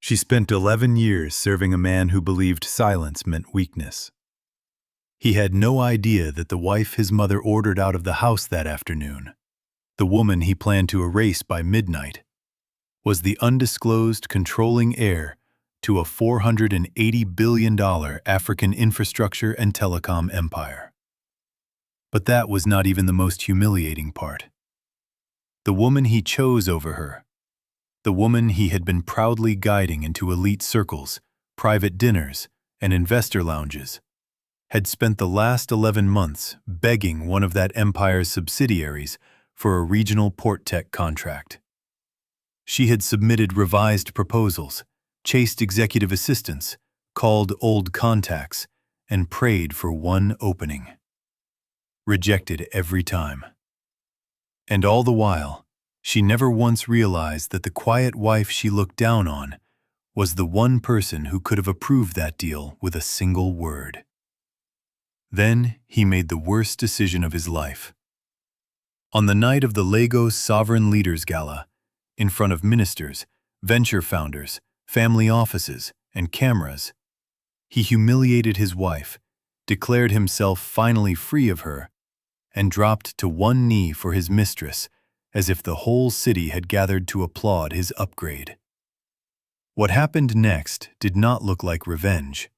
She spent 11 years serving a man who believed silence meant weakness. He had no idea that the wife his mother ordered out of the house that afternoon, the woman he planned to erase by midnight, was the undisclosed controlling heir to a $480 billion African infrastructure and telecom empire. But that was not even the most humiliating part. The woman he chose over her, the woman he had been proudly guiding into elite circles, private dinners, and investor lounges, had spent the last 11 months begging one of that empire's subsidiaries for a regional port tech contract. She had submitted revised proposals, chased executive assistants, called old contacts, and prayed for one opening. Rejected every time. And all the while, she never once realized that the quiet wife she looked down on was the one person who could have approved that deal with a single word. Then he made the worst decision of his life. On the night of the Lagos Sovereign Leaders Gala, in front of ministers, venture founders, family offices, and cameras, he humiliated his wife, declared himself finally free of her, and dropped to one knee for his mistress, as if the whole city had gathered to applaud his upgrade. What happened next did not look like revenge.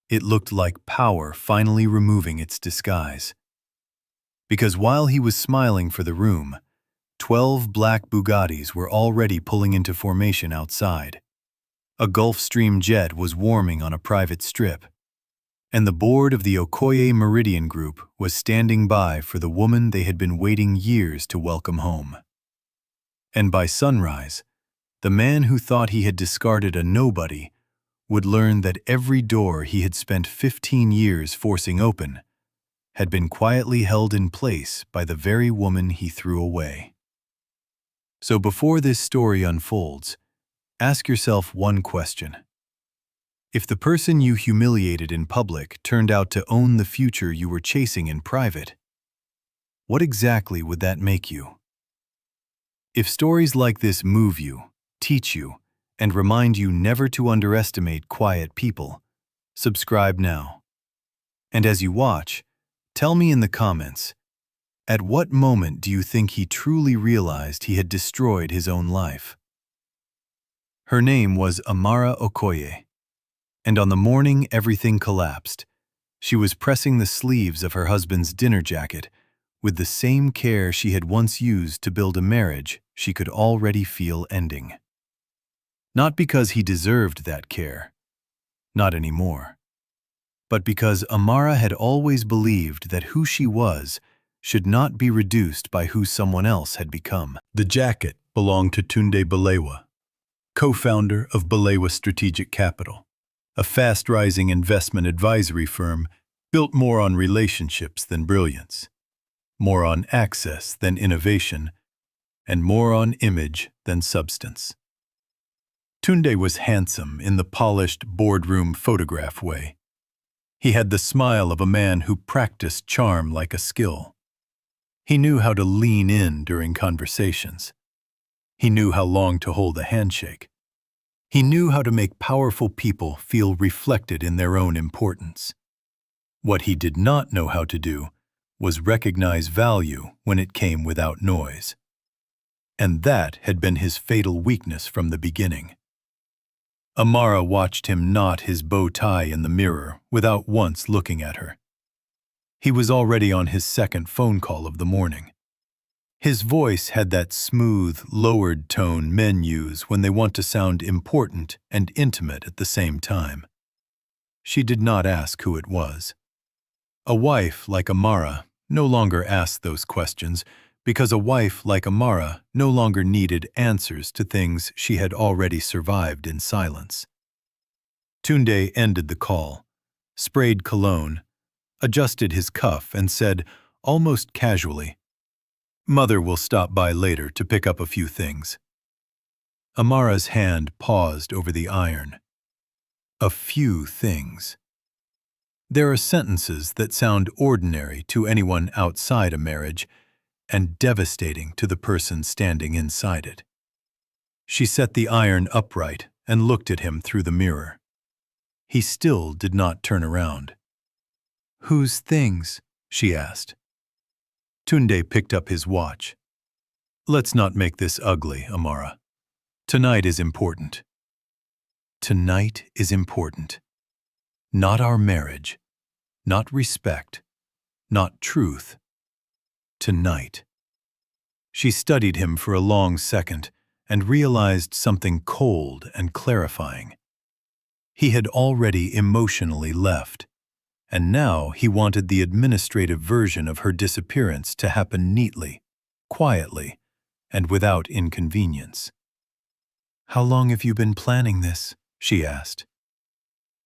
It looked like power finally removing its disguise. Because while he was smiling for the room, 12 black Bugattis were already pulling into formation outside. A Gulfstream jet was warming on a private strip, and the board of the Okoye Meridian Group was standing by for the woman they had been waiting years to welcome home. And by sunrise, the man who thought he had discarded a nobody would learn that every door he had spent 15 years forcing open had been quietly held in place by the very woman he threw away. So before this story unfolds, ask yourself one question. If the person you humiliated in public turned out to own the future you were chasing in private, what exactly would that make you? If stories like this move you, teach you, and remind you never to underestimate quiet people, subscribe now. And as you watch, tell me in the comments, at what moment do you think he truly realized he had destroyed his own life? Her name was Amara Okoye, and on the morning everything collapsed, she was pressing the sleeves of her husband's dinner jacket with the same care she had once used to build a marriage she could already feel ending. Not because he deserved that care, not anymore, but because Amara had always believed that who she was should not be reduced by who someone else had become. The jacket belonged to Tunde Balewa, co-founder of Balewa Strategic Capital, a fast-rising investment advisory firm built more on relationships than brilliance, more on access than innovation, and more on image than substance. Tunde was handsome in the polished boardroom photograph way. He had the smile of a man who practiced charm like a skill. He knew how to lean in during conversations. He knew how long to hold a handshake. He knew how to make powerful people feel reflected in their own importance. What he did not know how to do was recognize value when it came without noise. And that had been his fatal weakness from the beginning. Amara watched him knot his bow tie in the mirror without once looking at her. He was already on his second phone call of the morning. His voice had that smooth, lowered tone men use when they want to sound important and intimate at the same time. She did not ask who it was. A wife like Amara no longer asked those questions because a wife like Amara no longer needed answers to things she had already survived in silence. Tunde ended the call, sprayed cologne, adjusted his cuff, and said, almost casually, "Mother will stop by later to pick up a few things." Amara's hand paused over the iron. A few things. There are sentences that sound ordinary to anyone outside a marriage and devastating to the person standing inside it. She set the iron upright and looked at him through the mirror. He still did not turn around. "Whose things?" she asked. Tunde picked up his watch. "Let's not make this ugly, Amara. Tonight is important." Tonight is important. Not our marriage, not respect, not truth. Tonight. She studied him for a long second and realized something cold and clarifying. He had already emotionally left, and now he wanted the administrative version of her disappearance to happen neatly, quietly, and without inconvenience. "How long have you been planning this?" she asked.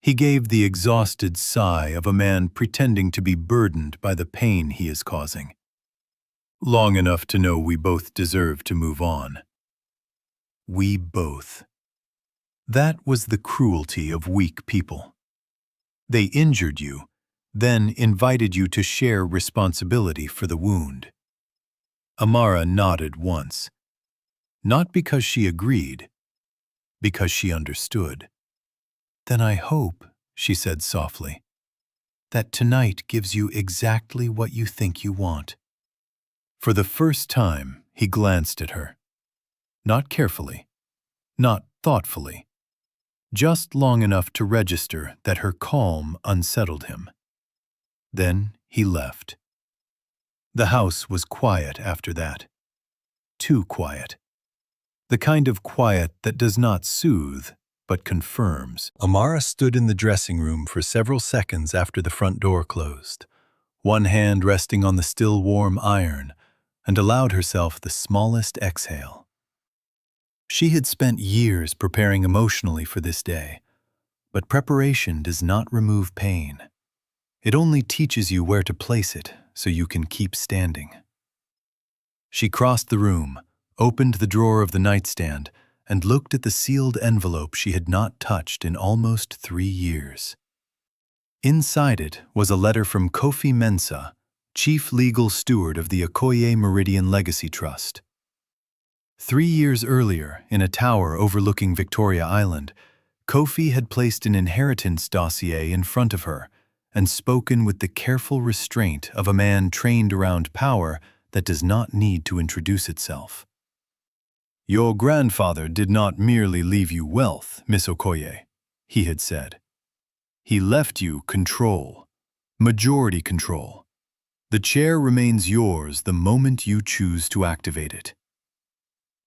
He gave the exhausted sigh of a man pretending to be burdened by the pain he is causing. "Long enough to know we both deserve to move on." We both. That was the cruelty of weak people. They injured you, then invited you to share responsibility for the wound. Amara nodded once. Not because she agreed, because she understood. "Then I hope," she said softly, "that tonight gives you exactly what you think you want." For the first time, he glanced at her. Not carefully, not thoughtfully, just long enough to register that her calm unsettled him. Then he left. The house was quiet after that. Too quiet. The kind of quiet that does not soothe, but confirms. Amara stood in the dressing room for several seconds after the front door closed, one hand resting on the still warm iron, and allowed herself the smallest exhale. She had spent years preparing emotionally for this day, but preparation does not remove pain. It only teaches you where to place it so you can keep standing. She crossed the room, opened the drawer of the nightstand, and looked at the sealed envelope she had not touched in almost 3 years. Inside it was a letter from Kofi Mensah, Chief Legal Steward of the Okoye Meridian Legacy Trust. 3 years earlier, in a tower overlooking Victoria Island, Kofi had placed an inheritance dossier in front of her and spoken with the careful restraint of a man trained around power that does not need to introduce itself. "Your grandfather did not merely leave you wealth, Miss Okoye," he had said. "He left you control, majority control. The chair remains yours the moment you choose to activate it."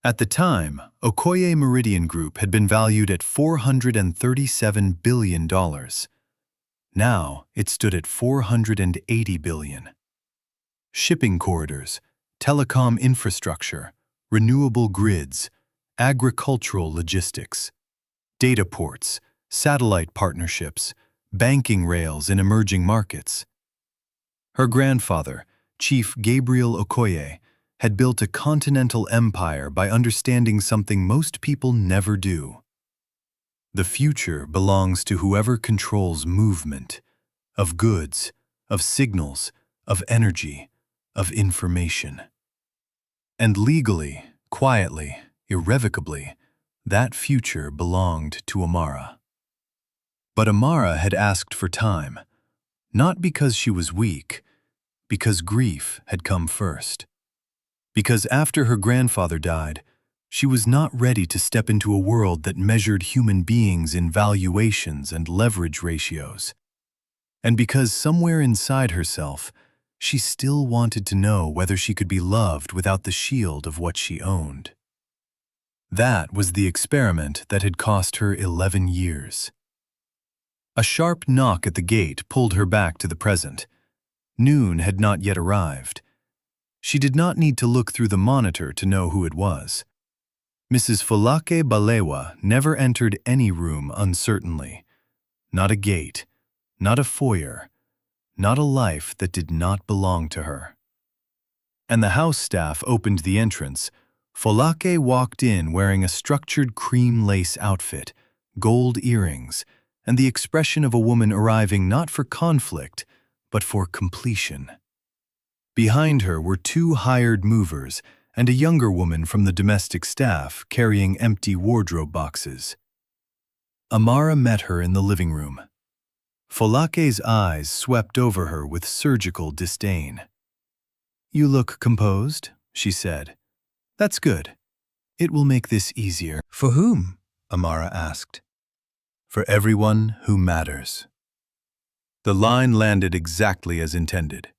At the time, Okoye Meridian Group had been valued at $437 billion. Now it stood at $480 billion. Shipping corridors, telecom infrastructure, renewable grids, agricultural logistics, data ports, satellite partnerships, banking rails in emerging markets. Her grandfather, Chief Gabriel Okoye, had built a continental empire by understanding something most people never do. The future belongs to whoever controls movement, of goods, of signals, of energy, of information. And legally, quietly, irrevocably, that future belonged to Amara. But Amara had asked for time, not because she was weak, because grief had come first. Because after her grandfather died, she was not ready to step into a world that measured human beings in valuations and leverage ratios. And because somewhere inside herself, she still wanted to know whether she could be loved without the shield of what she owned. That was the experiment that had cost her 11 years. A sharp knock at the gate pulled her back to the present. Noon had not yet arrived. She did not need to look through the monitor to know who it was. Mrs. Folake Balewa never entered any room uncertainly. Not a gate, not a foyer, not a life that did not belong to her. And the house staff opened the entrance. Folake walked in wearing a structured cream lace outfit, gold earrings, and the expression of a woman arriving not for conflict, but for completion. Behind her were 2 hired movers and a younger woman from the domestic staff carrying empty wardrobe boxes. Amara met her in the living room. Folake's eyes swept over her with surgical disdain. "You look composed," she said. "That's good. It will make this easier." "For whom?" Amara asked. "For everyone who matters." The line landed exactly as intended.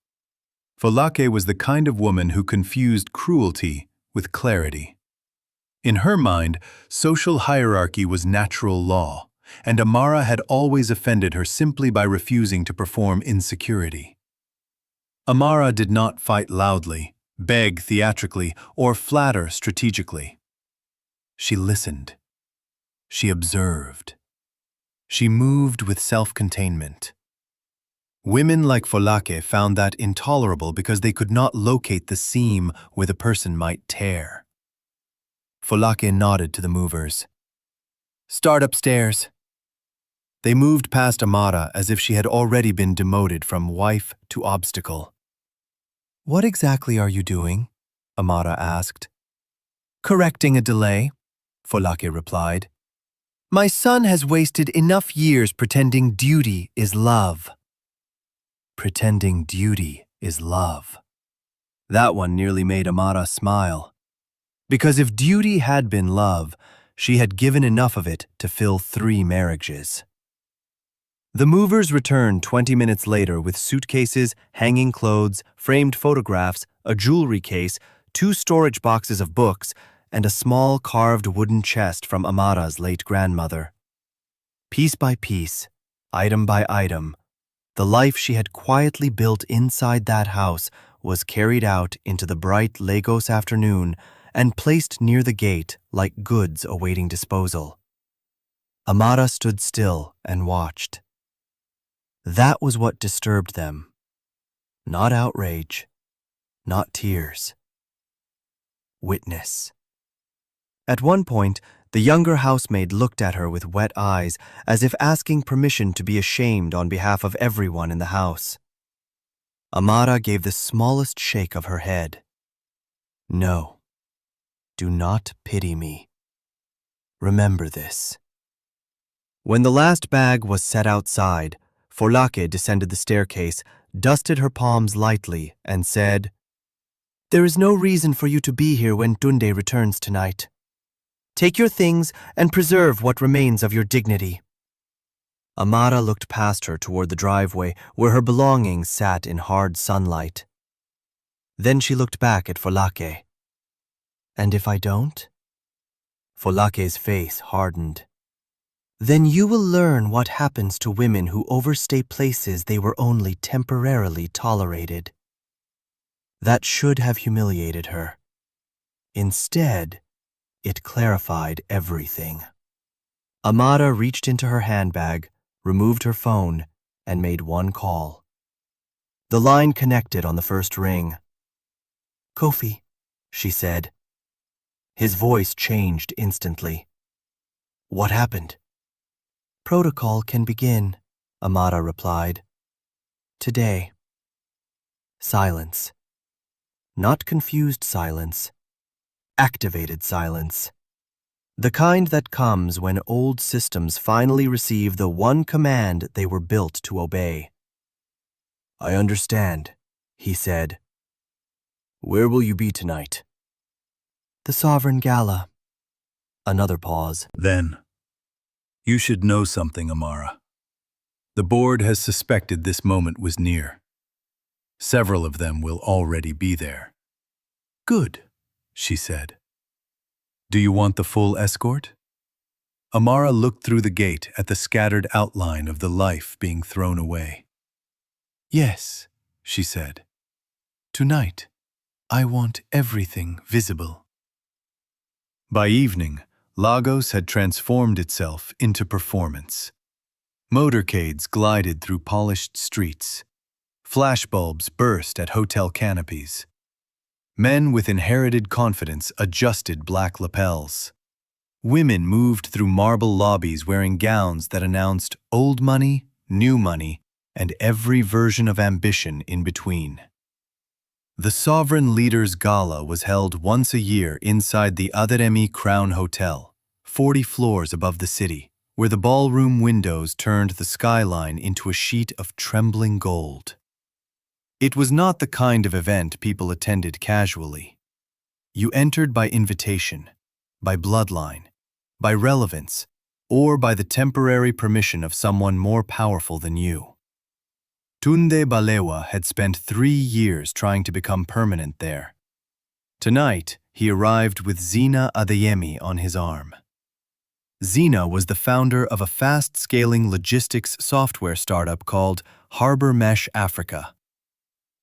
Folake was the kind of woman who confused cruelty with clarity. In her mind, social hierarchy was natural law, and Amara had always offended her simply by refusing to perform insecurity. Amara did not fight loudly, beg theatrically, or flatter strategically. She listened. She observed. She moved with self-containment. Women like Folake found that intolerable because they could not locate the seam where the person might tear. Folake nodded to the movers. "Start upstairs." They moved past Amara as if she had already been demoted from wife to obstacle. "What exactly are you doing?" Amara asked. "Correcting a delay," Folake replied. "My son has wasted enough years pretending duty is love." Pretending duty is love. That one nearly made Amara smile. Because if duty had been love, she had given enough of it to fill 3 marriages. The movers returned 20 minutes later with suitcases, hanging clothes, framed photographs, a jewelry case, 2 storage boxes of books, and a small carved wooden chest from Amara's late grandmother. Piece by piece, item by item, the life she had quietly built inside that house was carried out into the bright Lagos afternoon and placed near the gate like goods awaiting disposal. Amara stood still and watched. That was what disturbed them. Not outrage, not tears. Witness. At one point, the younger housemaid looked at her with wet eyes, as if asking permission to be ashamed on behalf of everyone in the house. Amara gave the smallest shake of her head. "No, do not pity me. Remember this." When the last bag was set outside, Folake descended the staircase, dusted her palms lightly, and said, "There is no reason for you to be here when Tunde returns tonight. Take your things and preserve what remains of your dignity." Amara looked past her toward the driveway where her belongings sat in hard sunlight. Then she looked back at Folake. "And if I don't?" Folake's face hardened. "Then you will learn what happens to women who overstay places they were only temporarily tolerated." That should have humiliated her. Instead, it clarified everything. Amara reached into her handbag, removed her phone, and made one call. The line connected on the first ring. "Kofi," she said. His voice changed instantly. "What happened?" "Protocol can begin," Amara replied. "Today." Silence. Not confused silence. Activated silence. The kind that comes when old systems finally receive the one command they were built to obey. "I understand," he said. "Where will you be tonight?" "The Sovereign Gala." Another pause. "Then, you should know something, Amara. The board has suspected this moment was near. Several of them will already be there." "Good," she said. "Do you want the full escort?" Amara looked through the gate at the scattered outline of the life being thrown away. "Yes," she said. "Tonight, I want everything visible." By evening, Lagos had transformed itself into performance. Motorcades glided through polished streets. Flashbulbs burst at hotel canopies. Men with inherited confidence adjusted black lapels. Women moved through marble lobbies wearing gowns that announced old money, new money, and every version of ambition in between. The Sovereign Leaders Gala was held once a year inside the Aderemi Crown Hotel, 40 floors above the city, where the ballroom windows turned the skyline into a sheet of trembling gold. It was not the kind of event people attended casually. You entered by invitation, by bloodline, by relevance, or by the temporary permission of someone more powerful than you. Tunde Balewa had spent 3 years trying to become permanent there. Tonight, he arrived with Zina Adeyemi on his arm. Zina was the founder of a fast-scaling logistics software startup called Harbor Mesh Africa.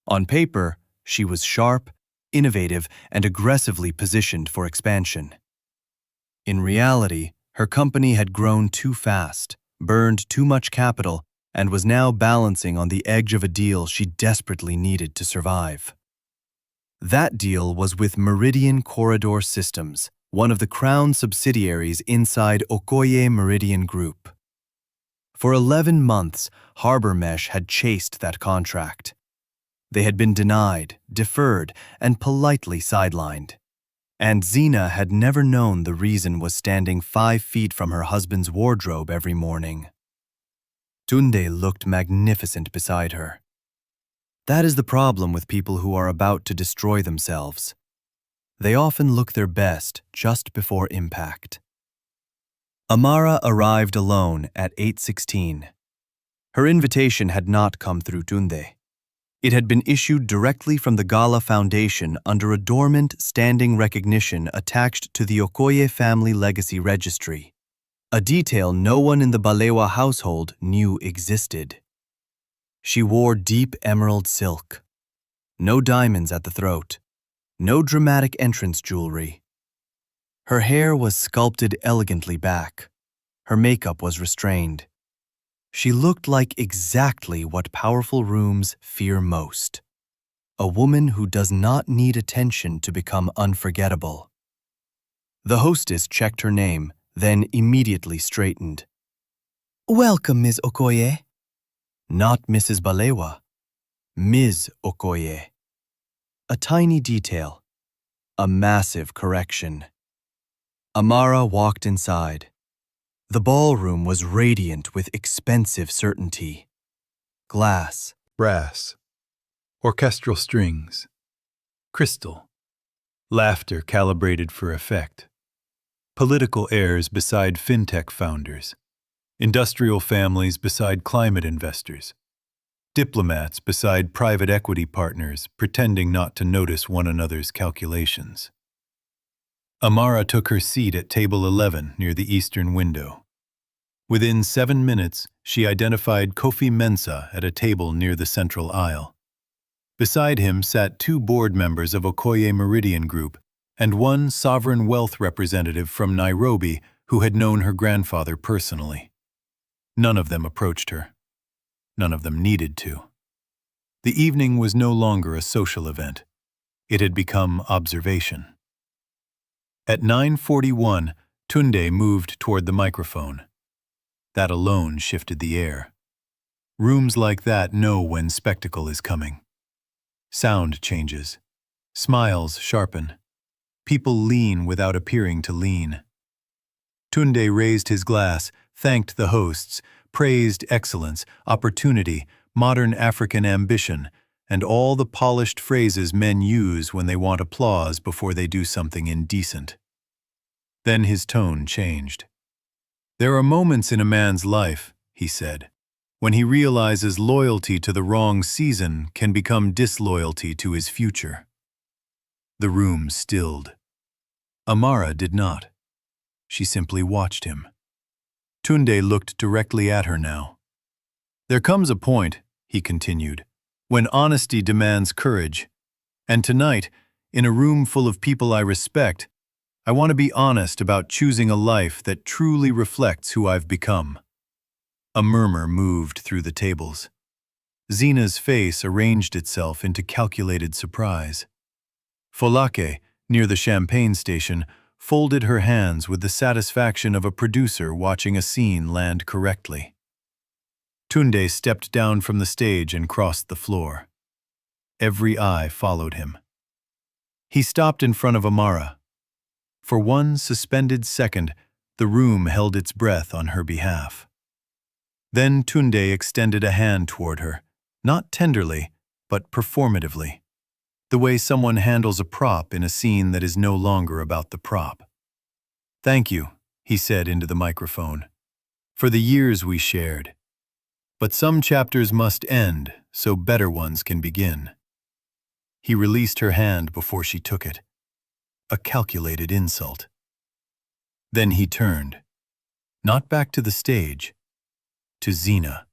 On paper, she was sharp, innovative, and aggressively positioned for expansion. In reality, her company had grown too fast, burned too much capital, and was now balancing on the edge of a deal she desperately needed to survive. That deal was with Meridian Corridor Systems, one of the Crown subsidiaries inside Okoye Meridian Group. For 11 months, Harbor Mesh had chased that contract. They had been denied, deferred, and politely sidelined. And Zina had never known the reason was standing 5 feet from her husband's wardrobe every morning. Tunde looked magnificent beside her. That is the problem with people who are about to destroy themselves. They often look their best just before impact. Amara arrived alone at 8:16. Her invitation had not come through Tunde. It had been issued directly from the Gala Foundation under a dormant standing recognition attached to the Okoye family legacy registry, a detail no one in the Balewa household knew existed. She wore deep emerald silk, no diamonds at the throat, no dramatic entrance jewelry. Her hair was sculpted elegantly back. Her makeup was restrained. She looked like exactly what powerful rooms fear most. A woman who does not need attention to become unforgettable. The hostess checked her name, then immediately straightened. "Welcome, Ms. Okoye." Not Mrs. Balewa, Ms. Okoye. A tiny detail, a massive correction. Amara walked inside. The ballroom was radiant with expensive certainty. Glass, Brass, orchestral strings, crystal, laughter calibrated for effect, political heirs beside fintech founders, industrial families beside climate investors, diplomats beside private equity partners pretending not to notice one another's calculations. Amara took her seat at table 11 near the eastern window. Within 7 minutes, she identified Kofi Mensah at a table near the central aisle. Beside him sat 2 board members of Okoye Meridian Group and 1 sovereign wealth representative from Nairobi who had known her grandfather personally. None of them approached her. None of them needed to. The evening was no longer a social event. It had become observation. At 9:41, Tunde moved toward the microphone. That alone shifted the air. Rooms like that know when spectacle is coming. Sound changes. Smiles sharpen. People lean without appearing to lean. Tunde raised his glass, thanked the hosts, praised excellence, opportunity, modern African ambition, and all the polished phrases men use when they want applause before they do something indecent. Then his tone changed. "There are moments in a man's life," he said, "when he realizes loyalty to the wrong season can become disloyalty to his future." The room stilled. Amara did not. She simply watched him. Tunde looked directly at her now. "There comes a point," he continued, "when honesty demands courage. And tonight, in a room full of people I respect, I want to be honest about choosing a life that truly reflects who I've become." A murmur moved through the tables. Zina's face arranged itself into calculated surprise. Folake, near the champagne station, folded her hands with the satisfaction of a producer watching a scene land correctly. Tunde stepped down from the stage and crossed the floor. Every eye followed him. He stopped in front of Amara. For one suspended second, The room held its breath on her behalf. Then Tunde extended a hand toward her, not tenderly, but performatively, the way someone handles a prop in a scene that is no longer about the prop. "Thank you," he said into the microphone, "for the years we shared. But some chapters must end so better ones can begin." He released her hand before she took it, a calculated insult. Then he turned, not back to the stage, to Zina.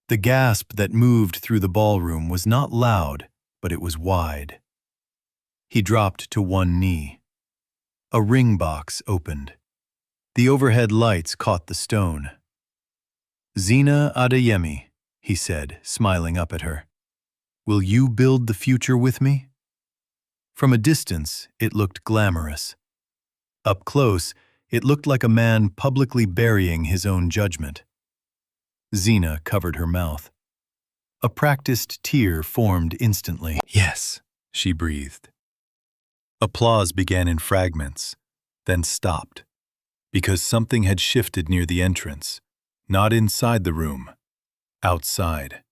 The gasp that moved through the ballroom was not loud, but it was wide. He dropped to one knee. A ring box opened. The overhead lights caught the stone. "Zina Adeyemi," he said, smiling up at her. "Will you build the future with me?" From a distance, it looked glamorous. Up close, it looked like a man publicly burying his own judgment. Zina covered her mouth. A practiced tear formed instantly. "Yes," she breathed. Applause began in fragments, then stopped, because something had shifted near the entrance, not inside the room, outside.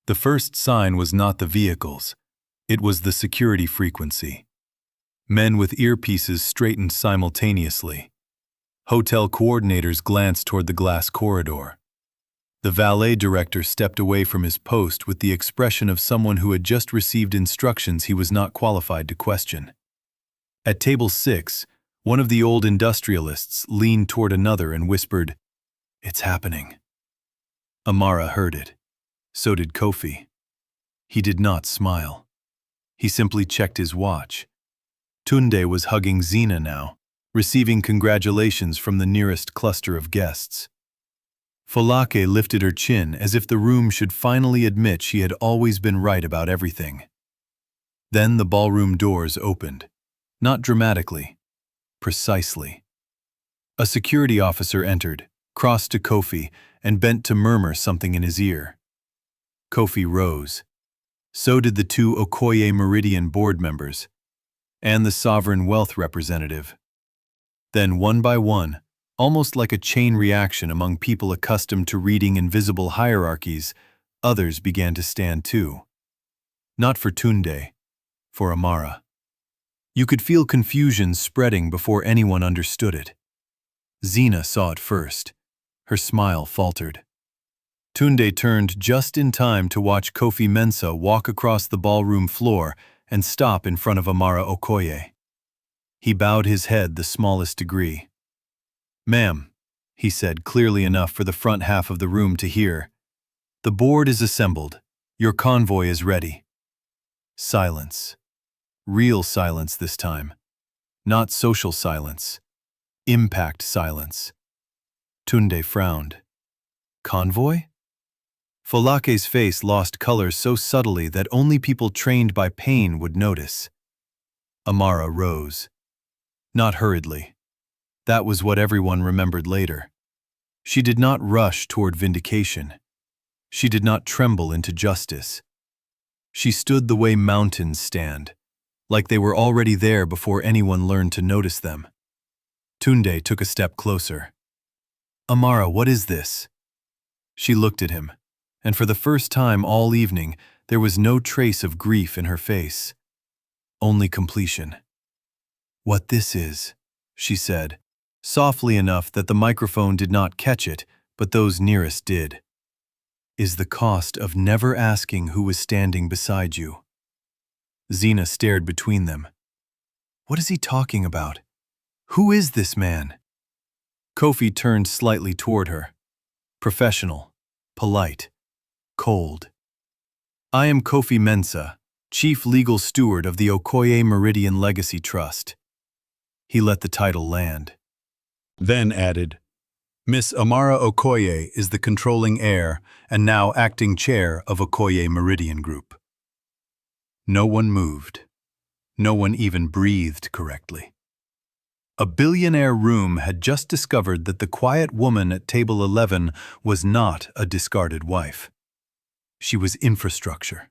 The first sign was not the vehicles, it was the security frequency. Men with earpieces straightened simultaneously. Hotel coordinators glanced toward the glass corridor. The valet director stepped away from his post with the expression of someone who had just received instructions he was not qualified to question. At table 6, one of the old industrialists leaned toward another and whispered, "It's happening." Amara heard it. So did Kofi. He did not smile. He simply checked his watch. Tunde was hugging Zina now, receiving congratulations from the nearest cluster of guests. Folake lifted her chin as if the room should finally admit she had always been right about everything. Then the ballroom doors opened, not dramatically, precisely. A security officer entered, crossed to Kofi, and bent to murmur something in his ear. Kofi rose. So did the two Okoye Meridian board members, and the sovereign wealth representative. Then one by one, almost like a chain reaction among people accustomed to reading invisible hierarchies, others began to stand too. Not for Tunde, for Amara. You could feel confusion spreading before anyone understood it. Zina saw it first. Her smile faltered. Tunde turned just in time to watch Kofi Mensah walk across the ballroom floor and stop in front of Amara Okoye. He bowed his head the smallest degree. "Ma'am," he said clearly enough for the front half of the room to hear, "the board is assembled. Your convoy is ready." Silence. Real silence this time. Not social silence. Impact silence. Tunde frowned. "Convoy?" Folake's face lost color so subtly that only people trained by pain would notice. Amara rose. Not hurriedly. That was what everyone remembered later. She did not rush toward vindication. She did not tremble into justice. She stood the way mountains stand, like they were already there before anyone learned to notice them. Tunde took a step closer. "Amara, what is this?" She looked at him, and for the first time all evening, there was no trace of grief in her face. Only completion. "What this is," she said, softly enough that the microphone did not catch it, but those nearest did, "is the cost of never asking who was standing beside you." Zina stared between them. What is he talking about? Who is this man? Kofi turned slightly toward her. Professional, polite, cold. "I am Kofi Mensah, Chief Legal Steward of the Okoye Meridian Legacy Trust." He let the title land. Then added, "Miss Amara Okoye is the controlling heir and now acting chair of Okoye Meridian Group." No one moved. No one even breathed correctly. A billionaire room had just discovered that the quiet woman at table 11 was not a discarded wife. She was infrastructure.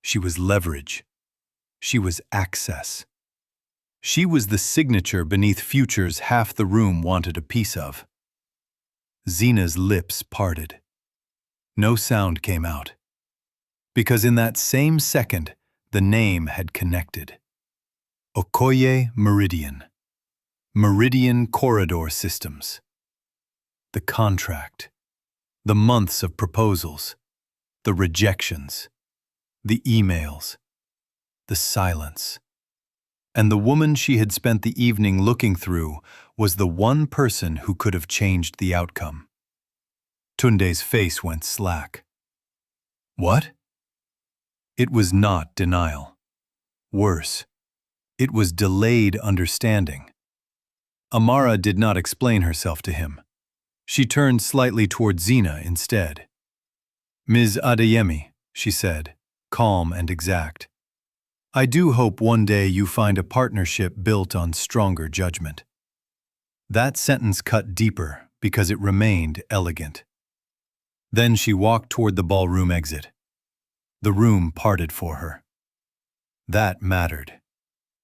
She was leverage. She was access. She was the signature beneath futures half the room wanted a piece of. Zena's lips parted. No sound came out. Because in that same second, the name had connected. Okoye Meridian. Meridian Corridor Systems. The contract. The months of proposals. The rejections. The emails. The silence. And the woman she had spent the evening looking through was the one person who could have changed the outcome. Tunde's face went slack. What? It was not denial. Worse, it was delayed understanding. Amara did not explain herself to him. She turned slightly toward Zena instead. Ms. Adeyemi, she said, calm and exact. I do hope one day you find a partnership built on stronger judgment. That sentence cut deeper because it remained elegant. Then she walked toward the ballroom exit. The room parted for her. That mattered.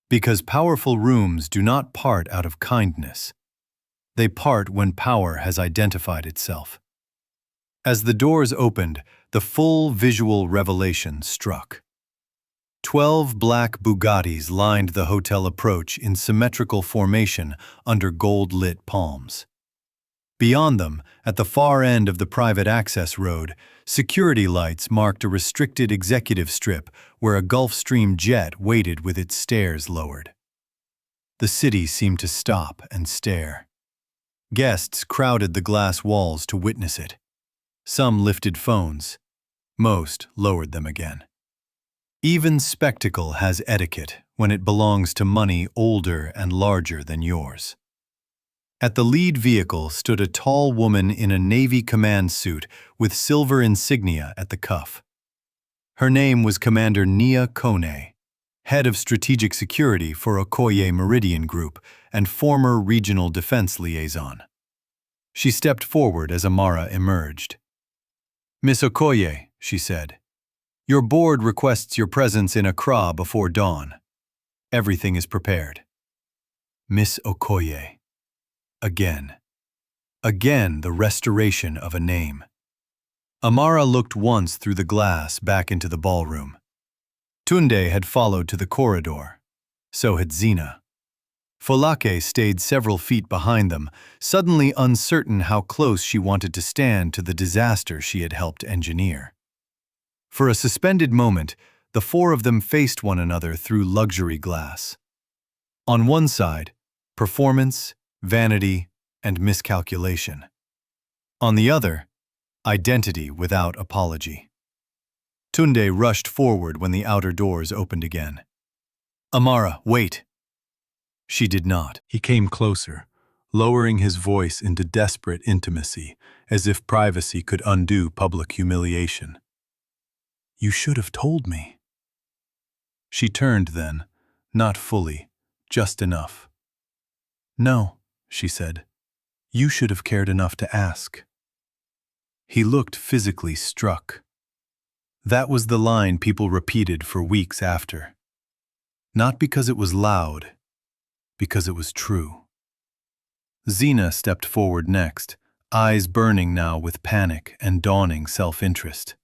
Because powerful rooms do not part out of kindness. They part when power has identified itself. As the doors opened, the full visual revelation struck. 12 black Bugattis lined the hotel approach in symmetrical formation under gold-lit palms. Beyond them, at the far end of the private access road, security lights marked a restricted executive strip where a Gulfstream jet waited with its stairs lowered. The city seemed to stop and stare. Guests crowded the glass walls to witness it. Some lifted phones. Most lowered them again. Even spectacle has etiquette when it belongs to money older and larger than yours. At the lead vehicle stood a tall woman in a Navy command suit with silver insignia at the cuff. Her name was Commander Nia Kone, head of strategic security for Okoye Meridian Group and former regional defense liaison. She stepped forward as Amara emerged. Miss Okoye, she said, your board requests your presence in Accra before dawn. Everything is prepared. Miss Okoye. Again. Again the restoration of a name. Amara looked once through the glass back into the ballroom. Tunde had followed to the corridor. So had Zena. Folake stayed several feet behind them, suddenly uncertain how close she wanted to stand to the disaster she had helped engineer. For a suspended moment, the four of them faced one another through luxury glass. On one side, performance, vanity, and miscalculation. On the other, identity without apology. Tunde rushed forward when the outer doors opened again. Amara, wait. She did not. He came closer, lowering his voice into desperate intimacy, as if privacy could undo public humiliation. You should have told me. She turned then, not fully, just enough. No, she said. You should have cared enough to ask. He looked physically struck. That was the line people repeated for weeks after. Not because it was loud, because it was true. Zena stepped forward next, eyes burning now with panic and dawning self-interest.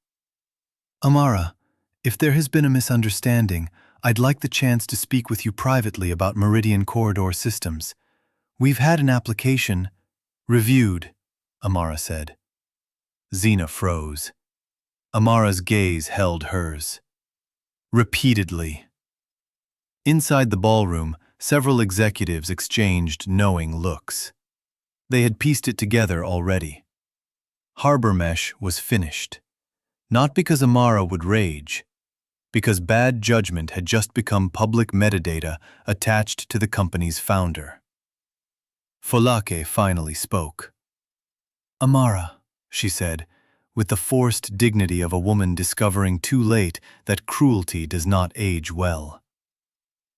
Amara, if there has been a misunderstanding, I'd like the chance to speak with you privately about Meridian Corridor Systems. We've had an application reviewed, Amara said. Zena froze. Amara's gaze held hers. Repeatedly. Inside the ballroom, several executives exchanged knowing looks. They had pieced it together already. Harbor Mesh was finished. Not because Amara would rage, because bad judgment had just become public metadata attached to the company's founder. Folake finally spoke. Amara, she said, with the forced dignity of a woman discovering too late that cruelty does not age well.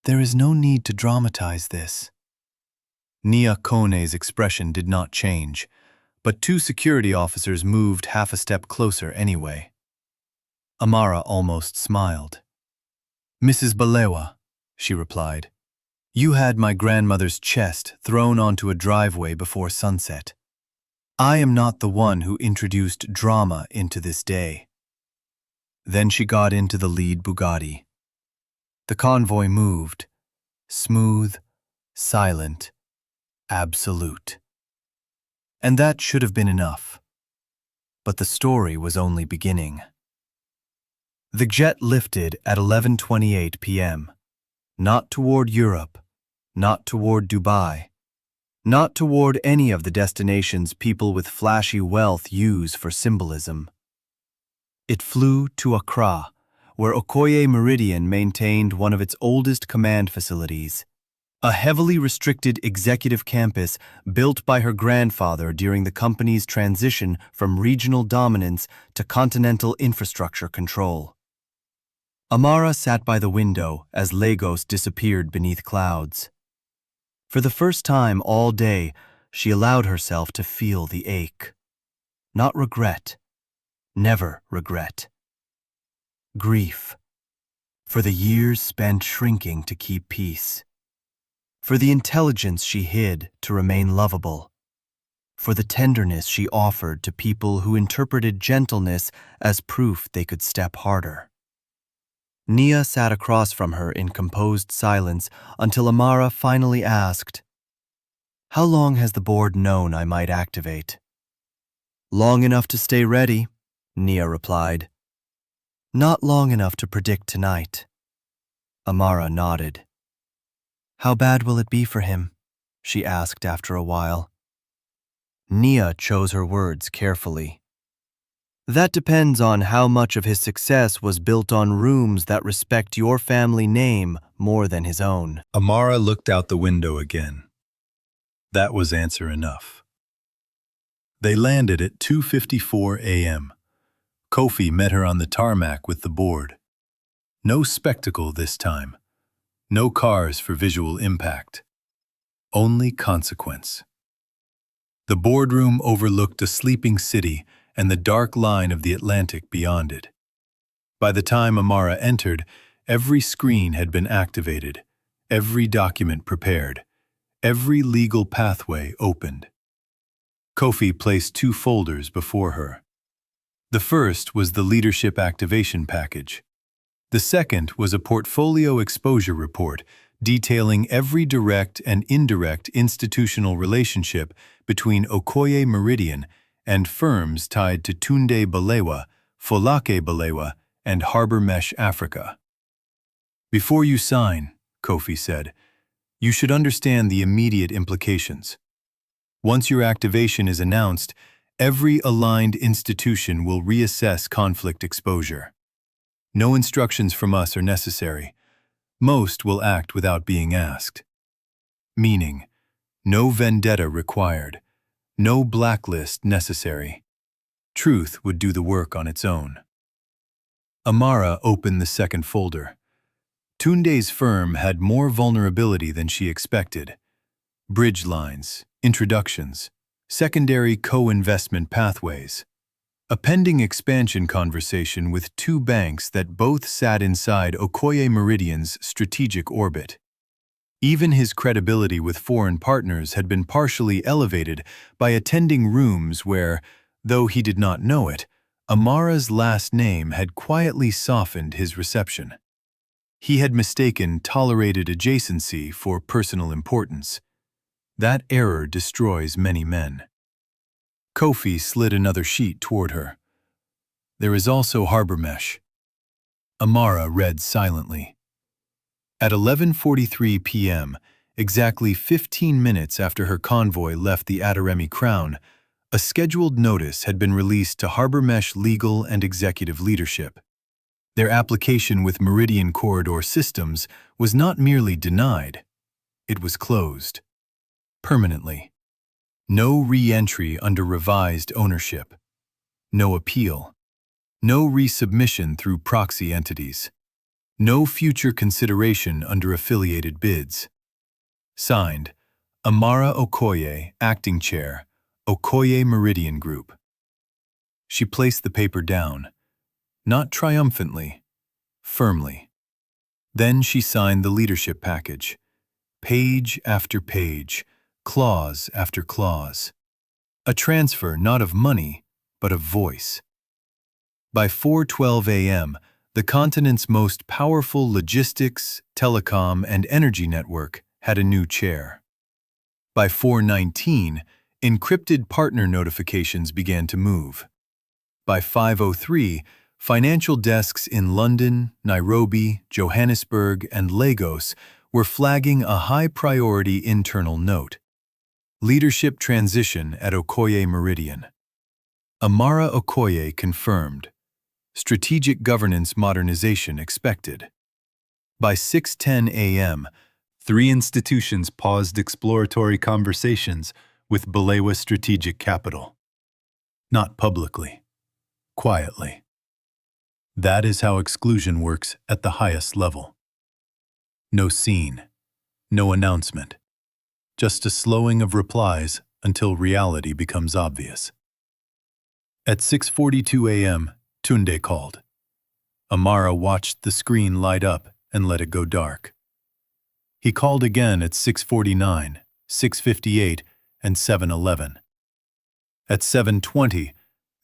There is no need to dramatize this. Nia Kone's expression did not change, but two security officers moved half a step closer anyway. Amara almost smiled. Mrs. Balewa, she replied. You had my grandmother's chest thrown onto a driveway before sunset. I am not the one who introduced drama into this day. Then she got into the lead Bugatti. The convoy moved, smooth, silent, absolute. And that should have been enough. But the story was only beginning. The jet lifted at 11:28 p.m., not toward Europe, not toward Dubai, not toward any of the destinations people with flashy wealth use for symbolism. It flew to Accra, where Okoye Meridian maintained one of its oldest command facilities, a heavily restricted executive campus built by her grandfather during the company's transition from regional dominance to continental infrastructure control. Amara sat by the window as Lagos disappeared beneath clouds. For the first time all day, she allowed herself to feel the ache. Not regret. Never regret. Grief. For the years spent shrinking to keep peace. For the intelligence she hid to remain lovable. For the tenderness she offered to people who interpreted gentleness as proof they could step harder. Nia sat across from her in composed silence until Amara finally asked, "How long has the board known I might activate?" "Long enough to stay ready," Nia replied. "Not long enough to predict tonight." Amara nodded. "How bad will it be for him?" she asked after a while. Nia chose her words carefully. "That depends on how much of his success was built on rooms that respect your family name more than his own." Amara looked out the window again. That was answer enough. They landed at 2:54 a.m. Kofi met her on the tarmac with the board. No spectacle this time. No cars for visual impact. Only consequence. The boardroom overlooked a sleeping city and the dark line of the Atlantic beyond it. By the time Amara entered, every screen had been activated, every document prepared, every legal pathway opened. Kofi placed 2 folders before her. The first was the Leadership Activation Package. The second was a portfolio exposure report detailing every direct and indirect institutional relationship between Okoye Meridian and firms tied to Tunde Balewa, Folake Balewa, and Harbor Mesh Africa. "Before you sign," Kofi said, "you should understand the immediate implications. Once your activation is announced, every aligned institution will reassess conflict exposure. No instructions from us are necessary. Most will act without being asked. Meaning, no vendetta required. No blacklist necessary. Truth would do the work on its own." Amara opened the second folder. Tunde's firm had more vulnerability than she expected. Bridge lines, introductions, secondary co-investment pathways. A pending expansion conversation with 2 banks that both sat inside Okoye Meridian's strategic orbit. Even his credibility with foreign partners had been partially elevated by attending rooms where, though he did not know it, Amara's last name had quietly softened his reception. He had mistaken tolerated adjacency for personal importance. That error destroys many men. Kofi slid another sheet toward her. "There is also Harbor Mesh." Amara read silently. At 11:43 p.m., exactly 15 minutes after her convoy left the Adaremi Crown, a scheduled notice had been released to Harbor Mesh legal and executive leadership. Their application with Meridian Corridor Systems was not merely denied, it was closed. Permanently. No re-entry under revised ownership. No appeal. No resubmission through proxy entities. No future consideration under affiliated bids. Signed, Amara Okoye, Acting Chair, Okoye Meridian Group. She placed the paper down, not triumphantly, firmly. Then she signed the leadership package, Page after page, clause after clause. A transfer not of money, but of voice. By 4:12 a.m., the continent's most powerful logistics, telecom, and energy network had a new chair. By 4:19, encrypted partner notifications began to move. By 5:03, financial desks in London, Nairobi, Johannesburg, and Lagos were flagging a high-priority internal note. Leadership transition at Okoye Meridian. Amara Okoye confirmed. Strategic governance modernization expected. By 6:10 a.m., 3 institutions paused exploratory conversations with Balewa Strategic Capital. Not publicly, quietly. That is how exclusion works at the highest level. No scene, no announcement, just a slowing of replies until reality becomes obvious. At 6:42 a.m., Tunde called. Amara watched the screen light up and let it go dark. He called again at 6:49, 6:58, and 7:11. At 7:20,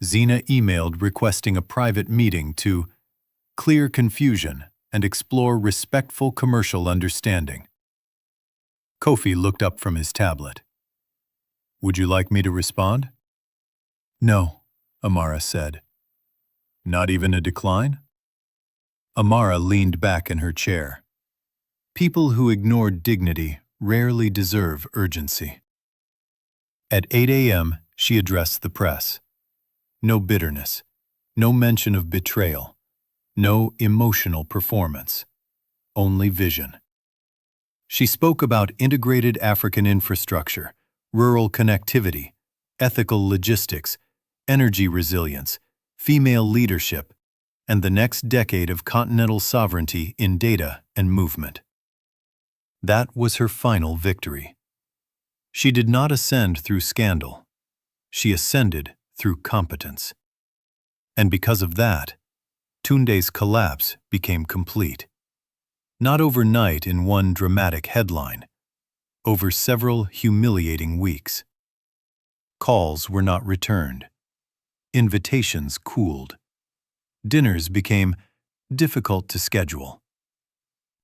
Zina emailed requesting a private meeting to clear confusion and explore respectful commercial understanding. Kofi looked up from his tablet. "Would you like me to respond?" "No," Amara said. "Not even a decline?" Amara leaned back in her chair. People who ignore dignity rarely deserve urgency. At 8 a.m., she addressed the press. No bitterness, no mention of betrayal, no emotional performance, only vision. She spoke about integrated African infrastructure, rural connectivity, ethical logistics, energy resilience, female leadership, and the next decade of continental sovereignty in data and movement. That was her final victory. She did not ascend through scandal. She ascended through competence. And because of that, Tunde's collapse became complete. Not overnight in one dramatic headline, over several humiliating weeks. Calls were not returned. Invitations cooled. Dinners became difficult to schedule.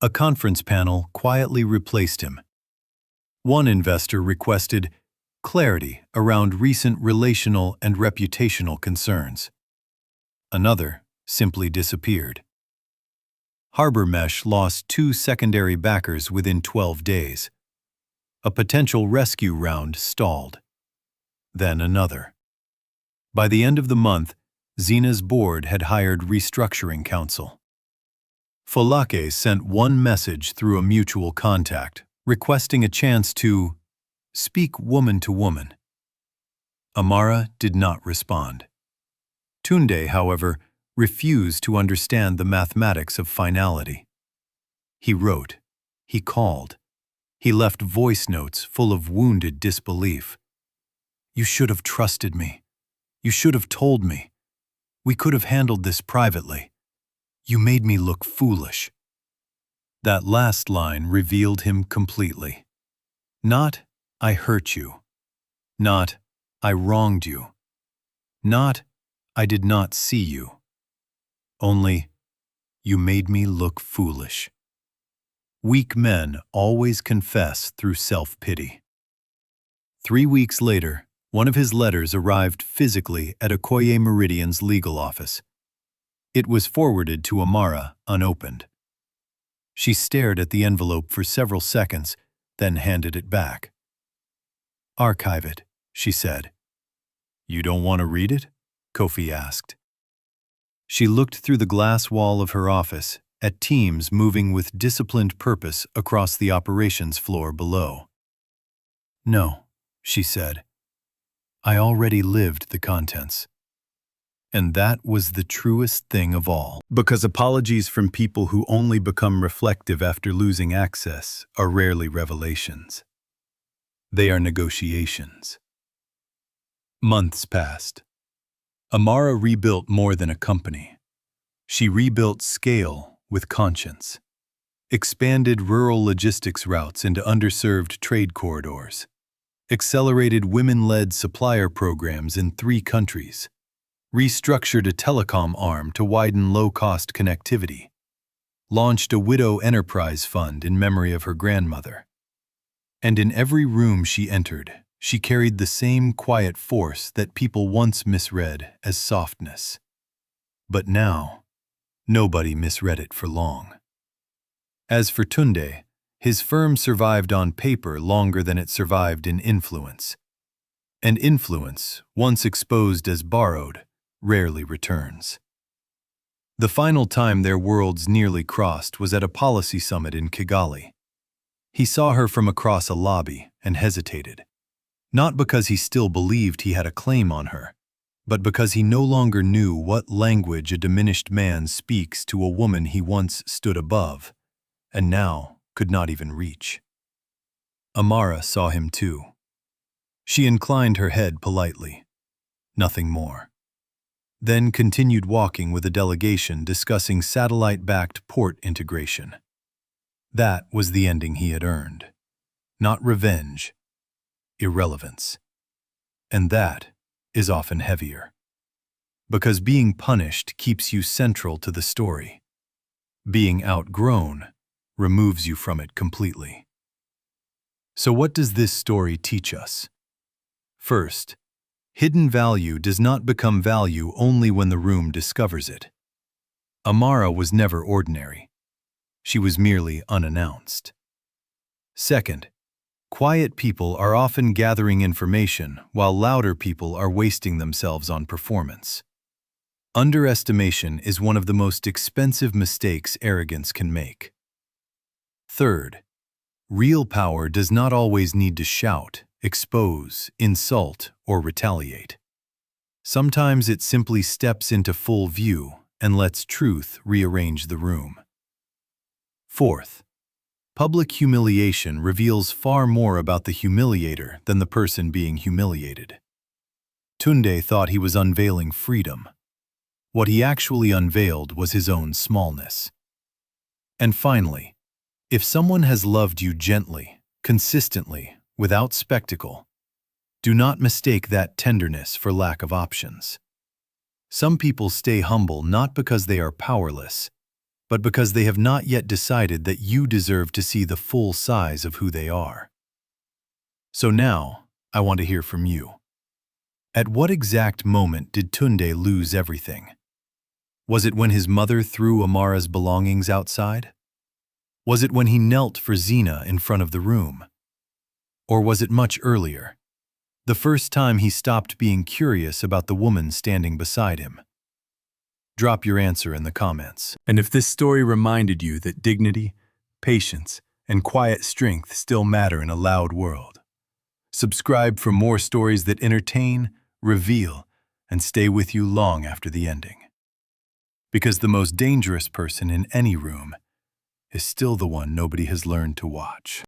A conference panel quietly replaced him. One investor requested clarity around recent relational and reputational concerns. Another simply disappeared. Harbor Mesh lost 2 secondary backers within 12 days. A potential rescue round stalled. Then another. By the end of the month, Zina's board had hired restructuring counsel. Folake sent one message through a mutual contact, requesting a chance to speak woman to woman. Amara did not respond. Tunde, however, refused to understand the mathematics of finality. He wrote, he called, he left voice notes full of wounded disbelief. "You should have trusted me. You should have told me. We could have handled this privately. You made me look foolish." That last line revealed him completely. Not, "I hurt you." Not, "I wronged you." Not, "I did not see you." Only, "You made me look foolish." Weak men always confess through self-pity. 3 weeks later, one of his letters arrived physically at Okoye Meridian's legal office. It was forwarded to Amara unopened. She stared at the envelope for several seconds, then handed it back. "Archive it," she said. "You don't want to read it?" Kofi asked. She looked through the glass wall of her office at teams moving with disciplined purpose across the operations floor below. "No," she said. "I already lived the contents." And that was the truest thing of all. Because apologies from people who only become reflective after losing access are rarely revelations. They are negotiations. Months passed. Amara rebuilt more than a company. She rebuilt scale with conscience. expanded rural logistics routes into underserved trade corridors, accelerated women-led supplier programs in 3 countries, restructured a telecom arm to widen low-cost connectivity, launched a widow enterprise fund in memory of her grandmother. And in every room she entered, she carried the same quiet force that people once misread as softness. But now, nobody misread it for long. As for Tunde, his firm survived on paper longer than it survived in influence. And influence, once exposed as borrowed, rarely returns. The final time their worlds nearly crossed was at a policy summit in Kigali. He saw her from across a lobby and hesitated, not because he still believed he had a claim on her, but because he no longer knew what language a diminished man speaks to a woman he once stood above, and now could not even reach. Amara saw him too. She inclined her head politely. Nothing more. Then continued walking with a delegation discussing satellite-backed port integration. That was the ending he had earned. Not revenge, irrelevance. And that is often heavier. Because being punished keeps you central to the story. Being outgrown removes you from it completely. So what does this story teach us? First, hidden value does not become value only when the room discovers it. Amara was never ordinary. She was merely unannounced. Second, quiet people are often gathering information while louder people are wasting themselves on performance. Underestimation is one of the most expensive mistakes arrogance can make. Third, real power does not always need to shout, expose, insult, or retaliate. Sometimes it simply steps into full view and lets truth rearrange the room. Fourth, public humiliation reveals far more about the humiliator than the person being humiliated. Tunde thought he was unveiling freedom. What he actually unveiled was his own smallness. And finally, if someone has loved you gently, consistently, without spectacle, do not mistake that tenderness for lack of options. Some people stay humble not because they are powerless, but because they have not yet decided that you deserve to see the full size of who they are. So now, I want to hear from you. At what exact moment did Tunde lose everything? Was it when his mother threw Amara's belongings outside? Was it when he knelt for Zina in front of the room? Or was it much earlier? The first time he stopped being curious about the woman standing beside him? Drop your answer in the comments. And if this story reminded you that dignity, patience, and quiet strength still matter in a loud world, subscribe for more stories that entertain, reveal, and stay with you long after the ending. Because the most dangerous person in any room is still the one nobody has learned to watch.